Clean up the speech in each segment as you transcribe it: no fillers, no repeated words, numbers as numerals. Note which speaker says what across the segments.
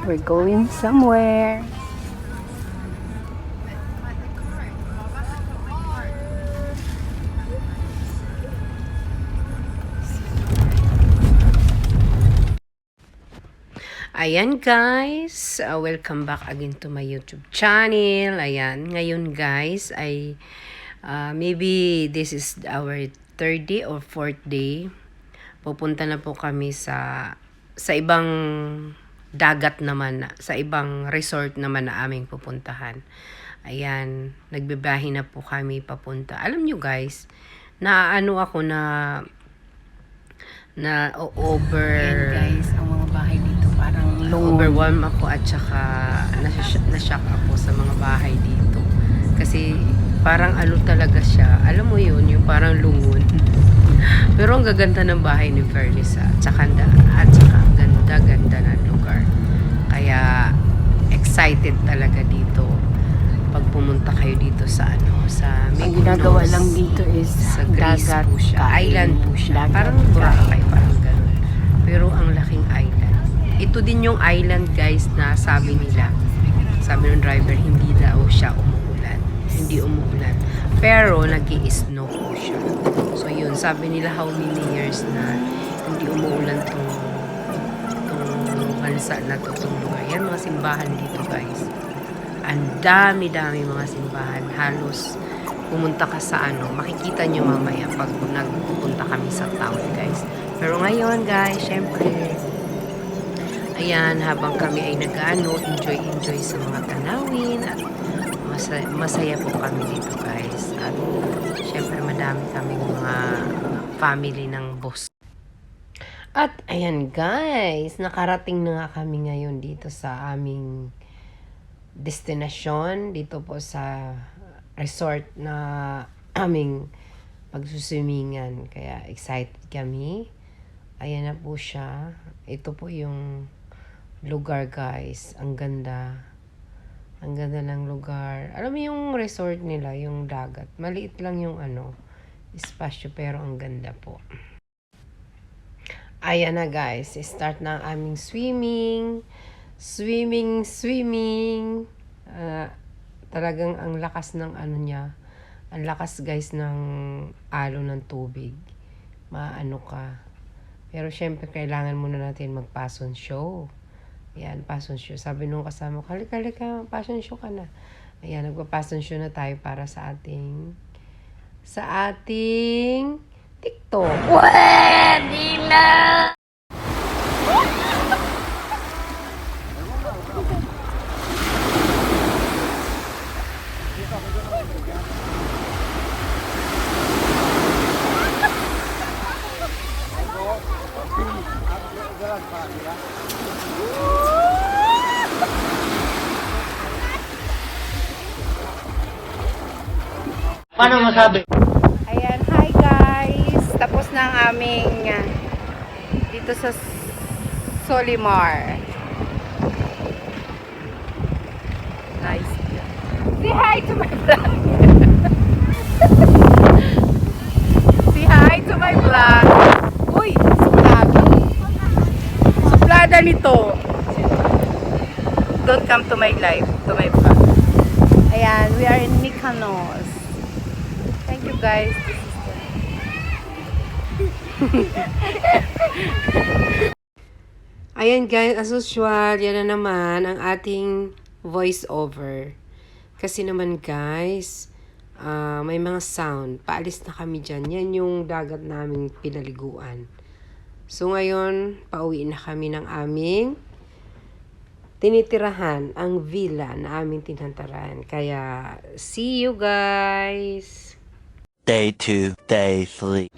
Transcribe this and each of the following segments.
Speaker 1: We're going somewhere. Ayan guys, welcome back again to my YouTube channel. Ayan, ngayon guys ay maybe this is our third day or fourth day. Pupunta na po kami sa ibang dagat naman, sa ibang resort naman na aming pupuntahan. Ayan, nagbibiyahe na po kami papunta. Alam nyo guys, na ano ako na over. Ayan guys, ang mga bahay dito parang overwhelmed ako at saka na-shock ako sa mga bahay dito. Kasi parang ano talaga siya. Alam mo yun, yung parang lungon. Pero ang gaganda ng bahay ni Fairness at saka ang ganda-ganda ng lugar. Kaya excited talaga dito pag pumunta kayo dito sa Mykonos. Ang ginagawa lang dito is sa Greece dagat po siya. Island po siya. Dagat, parang Boracay, parang gano'n. Pero ang laking island. Ito din yung island guys na sabi ng driver, hindi daw siya umuulan. Hindi umuulan. Pero nag-i-snow po siya. So yun, sabi nila how many years na hindi umuulan tong bansa na to, tong lugar. Yan mga simbahan dito guys. Ang dami-dami mga simbahan. Halos pumunta ka sa makikita nyo mamaya pag nagpupunta kami sa town guys. Pero ngayon guys, syempre ayan, habang kami ay enjoy sa mga tanawin at masaya po kami dito guys. At syempre madami kami mga family ng boss. At ayan guys, nakarating na nga kami ngayon dito sa aming destinasyon, dito po sa resort na aming pagsuswimingan. Kaya excited kami. Ayan na po siya. Ito po yung lugar guys. Ang ganda. Ang ganda ng lugar. Alam mo yung resort nila, yung dagat. Maliit lang yung espasyo pero ang ganda po. Ayan na guys. Start na ang aming swimming. Talagang ang lakas ng niya. Ang lakas guys ng alo ng tubig. Maano ka. Pero syempre kailangan muna natin mag-passion show. Ayan, passion show. Sabi nung kasama ko, halika, passion show ka na. Ayan, nagpa-passion show na tayo para sa ating TikTok. Pwede na!
Speaker 2: Paano masabi?
Speaker 1: Ayan, hi guys! Tapos na ang aming dito sa Solimar. Nice. Say hi to my vlog! Say hi to my vlog! Uy! Suplada! Suplada nito! Don't come to my live, to my vlog. Ayan, we are in Mykonos. Thank you guys. Ayan guys, as usual, yan na naman ang ating voice over. Kasi naman guys, may mga sound. Paalis na kami dyan. Yan yung dagat naming pinaliguan. So ngayon, pauwi na kami ng aming tinitirahan, ang villa na aming tinatirahan. Kaya, see you guys!
Speaker 2: Day 2, day 3.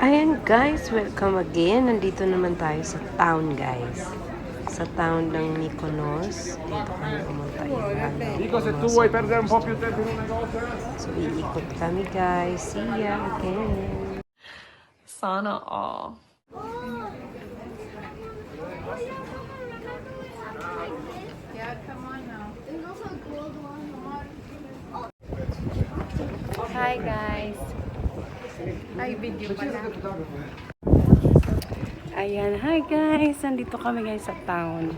Speaker 1: Ayan guys, welcome again. Nandito naman tayo sa town guys. Sa town ng Mykonos. Dito kami pumunta. So iikot kami guys. See ya again.
Speaker 3: Sana all.
Speaker 1: Yeah, come on now. Hi guys. Hi, video pala. Ayan, hi guys. Nandito kami guys sa town.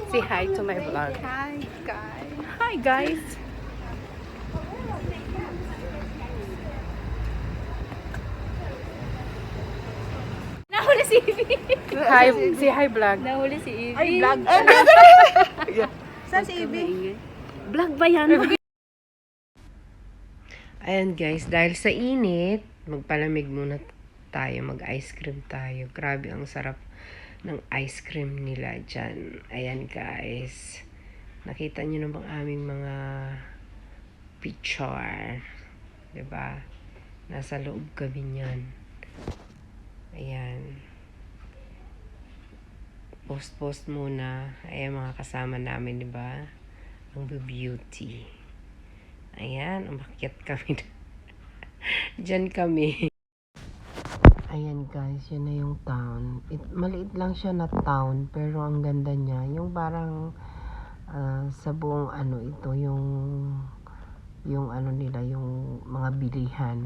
Speaker 1: Say hi to my vlog.
Speaker 3: Hi, guys.
Speaker 1: Hi guys.
Speaker 3: Nahuli si Ivy.
Speaker 1: Hi, say hi vlog.
Speaker 3: Nahuli si Ivy.
Speaker 4: Ay, vlog. Saan si Ibi?
Speaker 3: Vlog ba yan?
Speaker 1: Ayan guys, dahil sa init, magpalamig muna tayo, mag-ice cream tayo. Grabe, ang sarap ng ice cream nila dyan. Ayan guys. Nakita nyo na bang aming mga picture? Diba? Nasa loob kami niyan. Ayan. Post-post muna. Ayan mga kasama namin, diba? Ang beauty. Ayan, umakyat kami. Diyan kami. Ayan guys, yun na yung town. Maliit lang siya na town, pero ang ganda niya. Yung parang sa buong ano ito, yung ano nila, yung mga bilihan.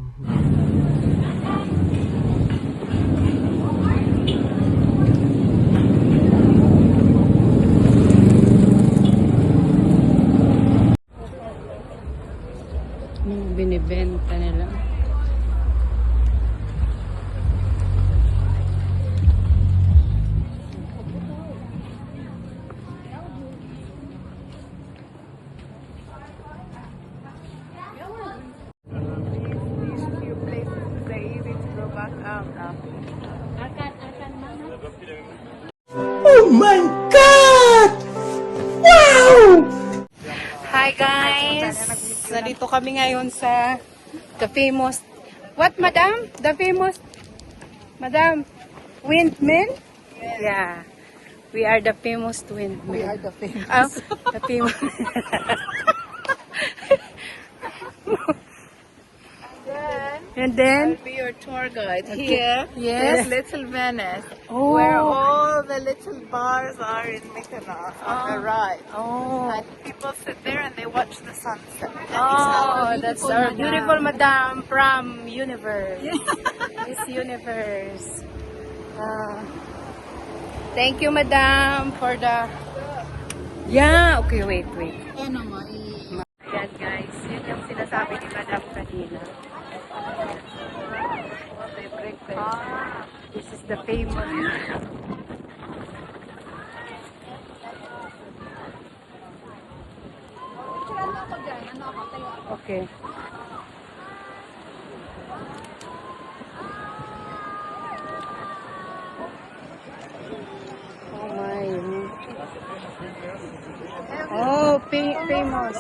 Speaker 1: Yung binibenta nila.
Speaker 4: Few places sa Ibi to go back out.
Speaker 1: Hi guys! Nandito kami ngayon sa the famous, what madam? The famous, madam, windmill? Yeah. We are the famous windmill. We are the famous. The famous. And then,
Speaker 4: I'll be your tour guide. Here
Speaker 1: Yes.
Speaker 4: is Little Venice,
Speaker 1: Oh.
Speaker 4: where all the little bars are in Mykonos on the right.
Speaker 1: oh,
Speaker 4: And people sit there and they watch the sunset.
Speaker 1: oh, that's our beautiful madam from universe. Miss Universe. Thank you, madam, for the... Yeah, okay, wait. Ayan, guys. Yun yung sinasabi ni madam kanina. This is the famous... Okay. Oh my. Oh, famous.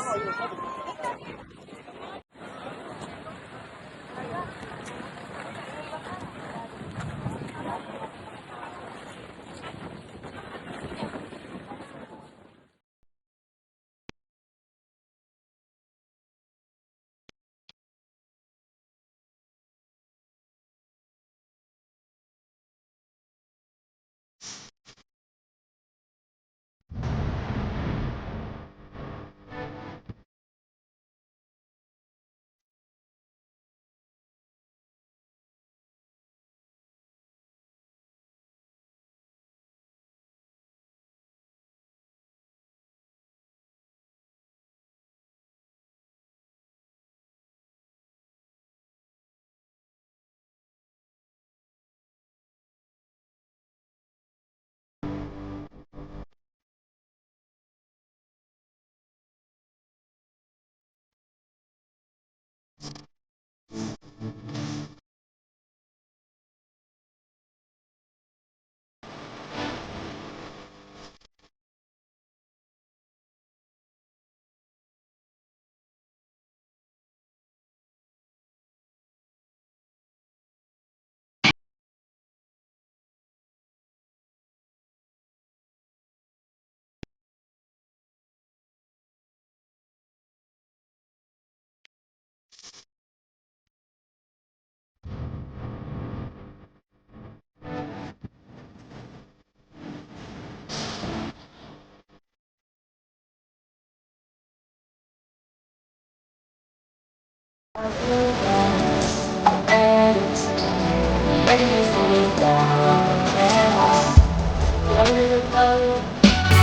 Speaker 5: Ready to down.